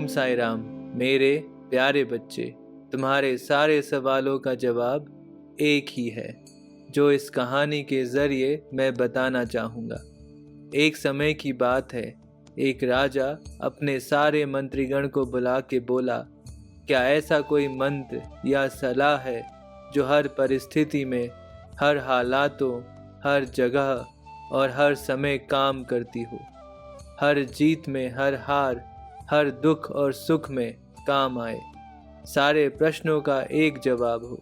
ओम साई राम। मेरे प्यारे बच्चे, तुम्हारे सारे सवालों का जवाब एक ही है जो इस कहानी के ज़रिए मैं बताना चाहूँगा। एक समय की बात है, एक राजा अपने सारे मंत्रीगण को बुला के बोला, क्या ऐसा कोई मंत्र या सलाह है जो हर परिस्थिति में, हर हालातों, हर जगह और हर समय काम करती हो, हर जीत में, हर हार, हर दुख और सुख में काम आए, सारे प्रश्नों का एक जवाब हो,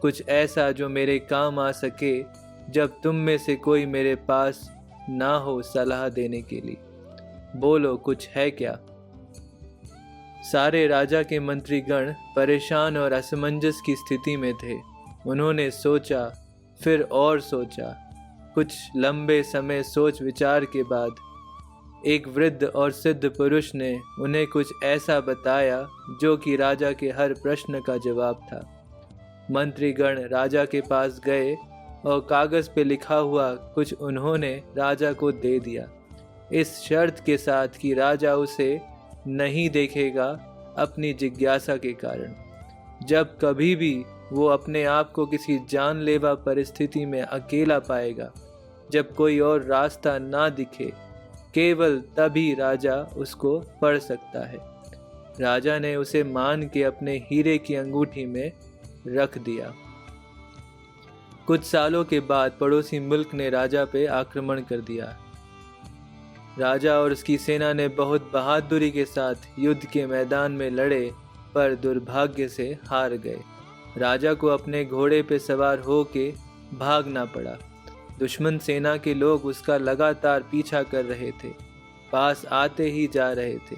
कुछ ऐसा जो मेरे काम आ सके जब तुम में से कोई मेरे पास ना हो सलाह देने के लिए। बोलो, कुछ है क्या? सारे राजा के मंत्रीगण परेशान और असमंजस की स्थिति में थे। उन्होंने सोचा, फिर और सोचा। कुछ लंबे समय सोच विचार के बाद एक वृद्ध और सिद्ध पुरुष ने उन्हें कुछ ऐसा बताया जो कि राजा के हर प्रश्न का जवाब था। मंत्रीगण राजा के पास गए और कागज पे लिखा हुआ कुछ उन्होंने राजा को दे दिया, इस शर्त के साथ कि राजा उसे नहीं देखेगा अपनी जिज्ञासा के कारण। जब कभी भी वो अपने आप को किसी जानलेवा परिस्थिति में अकेला पाएगा, जब कोई और रास्ता ना दिखे, केवल तभी राजा उसको पढ़ सकता है। राजा ने उसे मान के अपने हीरे की अंगूठी में रख दिया। कुछ सालों के बाद पड़ोसी मुल्क ने राजा पे आक्रमण कर दिया। राजा और उसकी सेना ने बहुत बहादुरी के साथ युद्ध के मैदान में लड़े, पर दुर्भाग्य से हार गए। राजा को अपने घोड़े पे सवार होके भागना पड़ा। दुश्मन सेना के लोग उसका लगातार पीछा कर रहे थे, पास आते ही जा रहे थे।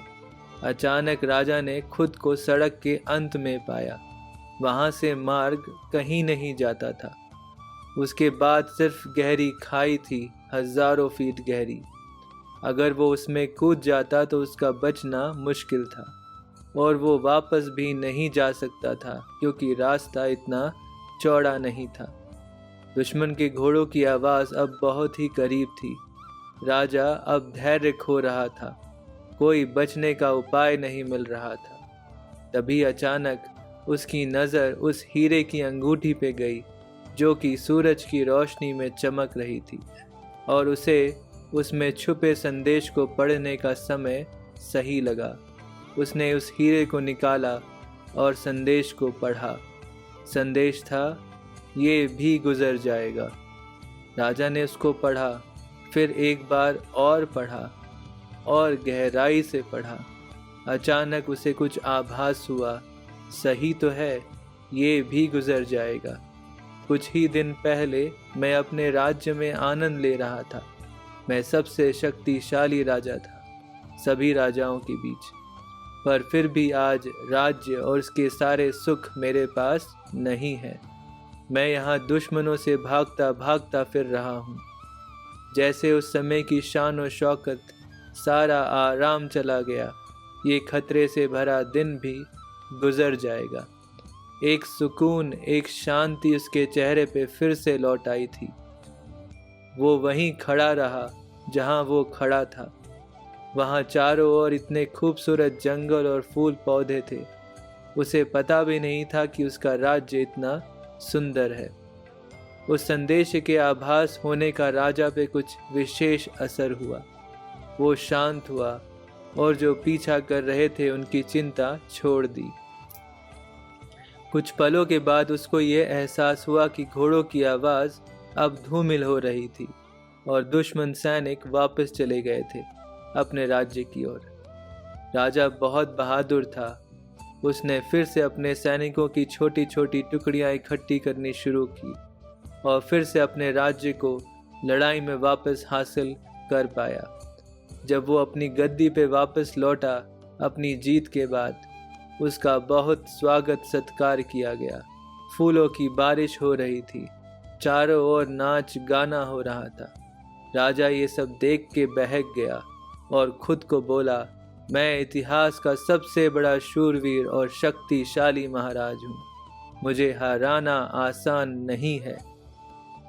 अचानक राजा ने खुद को सड़क के अंत में पाया। वहां से मार्ग कहीं नहीं जाता था। उसके बाद सिर्फ गहरी खाई थी, हजारों फीट गहरी। अगर वो उसमें कूद जाता तो उसका बचना मुश्किल था, और वो वापस भी नहीं जा सकता था क्योंकि रास्ता इतना चौड़ा नहीं था। दुश्मन के घोड़ों की आवाज़ अब बहुत ही करीब थी। राजा अब धैर्य खो रहा था, कोई बचने का उपाय नहीं मिल रहा था। तभी अचानक उसकी नज़र उस हीरे की अंगूठी पे गई जो कि सूरज की रोशनी में चमक रही थी, और उसे उसमें छुपे संदेश को पढ़ने का समय सही लगा। उसने उस हीरे को निकाला और संदेश को पढ़ा। संदेश था, ये भी गुजर जाएगा। राजा ने उसको पढ़ा, फिर एक बार और पढ़ा और गहराई से पढ़ा। अचानक उसे कुछ आभास हुआ, सही तो है, ये भी गुजर जाएगा। कुछ ही दिन पहले मैं अपने राज्य में आनंद ले रहा था। मैं सबसे शक्तिशाली राजा था सभी राजाओं के बीच, पर फिर भी आज राज्य और उसके सारे सुख मेरे पास नहीं है। मैं यहाँ दुश्मनों से भागता भागता फिर रहा हूँ। जैसे उस समय की शान और शौकत, सारा आराम चला गया। ये खतरे से भरा दिन भी गुजर जाएगा। एक सुकून, एक शांति उसके चेहरे पे फिर से लौट आई थी। वो वहीं खड़ा रहा जहाँ वो खड़ा था। वहाँ चारों ओर इतने खूबसूरत जंगल और फूल पौधे थे। उसे पता भी नहीं था कि उसका राज्य इतना सुंदर है। उस संदेश के आभास होने का राजा पे कुछ विशेष असर हुआ। वो शांत हुआ और जो पीछा कर रहे थे उनकी चिंता छोड़ दी। कुछ पलों के बाद उसको ये एहसास हुआ कि घोड़ों की आवाज़ अब धूमिल हो रही थी और दुश्मन सैनिक वापस चले गए थे अपने राज्य की ओर। राजा बहुत बहादुर था। उसने फिर से अपने सैनिकों की छोटी छोटी टुकड़ियां इकट्ठी करनी शुरू की और फिर से अपने राज्य को लड़ाई में वापस हासिल कर पाया। जब वो अपनी गद्दी पे वापस लौटा अपनी जीत के बाद, उसका बहुत स्वागत सत्कार किया गया। फूलों की बारिश हो रही थी, चारों ओर नाच गाना हो रहा था। राजा ये सब देख के बहक गया और खुद को बोला, मैं इतिहास का सबसे बड़ा शूरवीर और शक्तिशाली महाराज हूँ। मुझे हराना आसान नहीं है।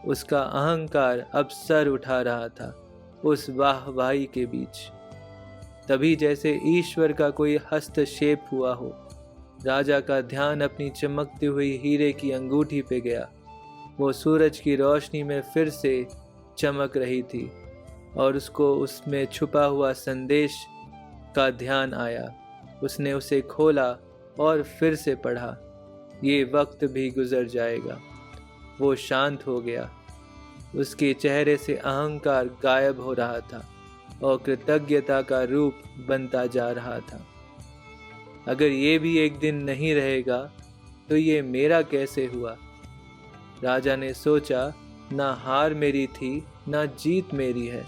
उसका अहंकार अब सर उठा रहा था उस वाहवाही के बीच। तभी जैसे ईश्वर का कोई हस्तक्षेप हुआ हो। राजा का ध्यान अपनी चमकती हुई हीरे की अंगूठी पे गया। वो सूरज की रोशनी में फिर से चमक रही थी और उसको उसमें छुपा हुआ संदेश का ध्यान आया। उसने उसे खोला और फिर से पढ़ा। ये वक्त भी गुजर जाएगा। वो शांत हो गया। उसके चेहरे से अहंकार गायब हो रहा था और कृतज्ञता का रूप बनता जा रहा था। अगर ये भी एक दिन नहीं रहेगा तो ये मेरा कैसे हुआ? राजा ने सोचा, ना हार मेरी थी ना जीत मेरी है।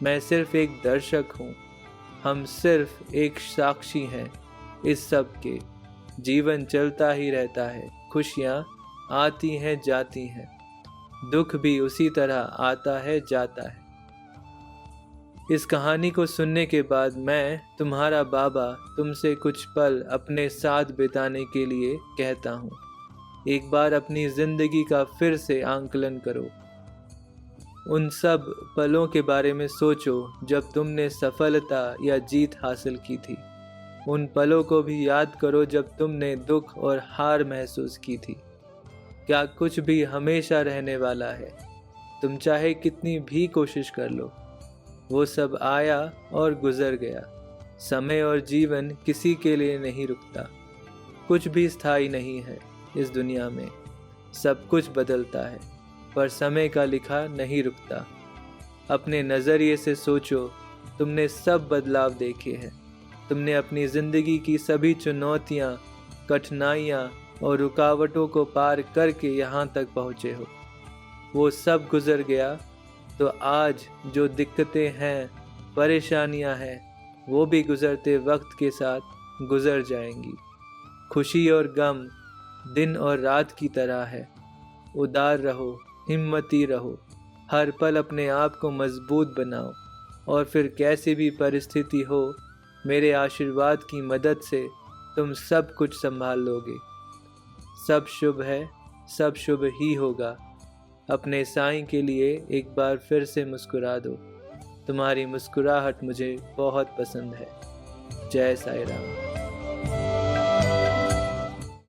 मैं सिर्फ एक दर्शक हूँ। हम सिर्फ एक साक्षी हैं इस सब के। जीवन चलता ही रहता है। खुशियाँ आती हैं जाती हैं, दुख भी उसी तरह आता है जाता है। इस कहानी को सुनने के बाद मैं, तुम्हारा बाबा, तुमसे कुछ पल अपने साथ बिताने के लिए कहता हूँ। एक बार अपनी जिंदगी का फिर से आंकलन करो। उन सब पलों के बारे में सोचो जब तुमने सफलता या जीत हासिल की थी। उन पलों को भी याद करो जब तुमने दुख और हार महसूस की थी। क्या कुछ भी हमेशा रहने वाला है? तुम चाहे कितनी भी कोशिश कर लो, वो सब आया और गुजर गया। समय और जीवन किसी के लिए नहीं रुकता। कुछ भी स्थायी नहीं है इस दुनिया में। सब कुछ बदलता है, पर समय का लिखा नहीं रुकता। अपने नज़रिए से सोचो, तुमने सब बदलाव देखे हैं। तुमने अपनी ज़िंदगी की सभी चुनौतियाँ, कठिनाइयाँ और रुकावटों को पार करके यहाँ तक पहुँचे हो। वो सब गुजर गया तो आज जो दिक्कतें हैं, परेशानियाँ हैं, वो भी गुजरते वक्त के साथ गुजर जाएंगी। खुशी और गम दिन और रात की तरह है। उदार रहो, हिम्मती रहो। हर पल अपने आप को मजबूत बनाओ और फिर कैसी भी परिस्थिति हो, मेरे आशीर्वाद की मदद से तुम सब कुछ संभाल लोगे। सब शुभ है, सब शुभ ही होगा। अपने साईं के लिए एक बार फिर से मुस्कुरा दो। तुम्हारी मुस्कुराहट मुझे बहुत पसंद है। जय साईं राम।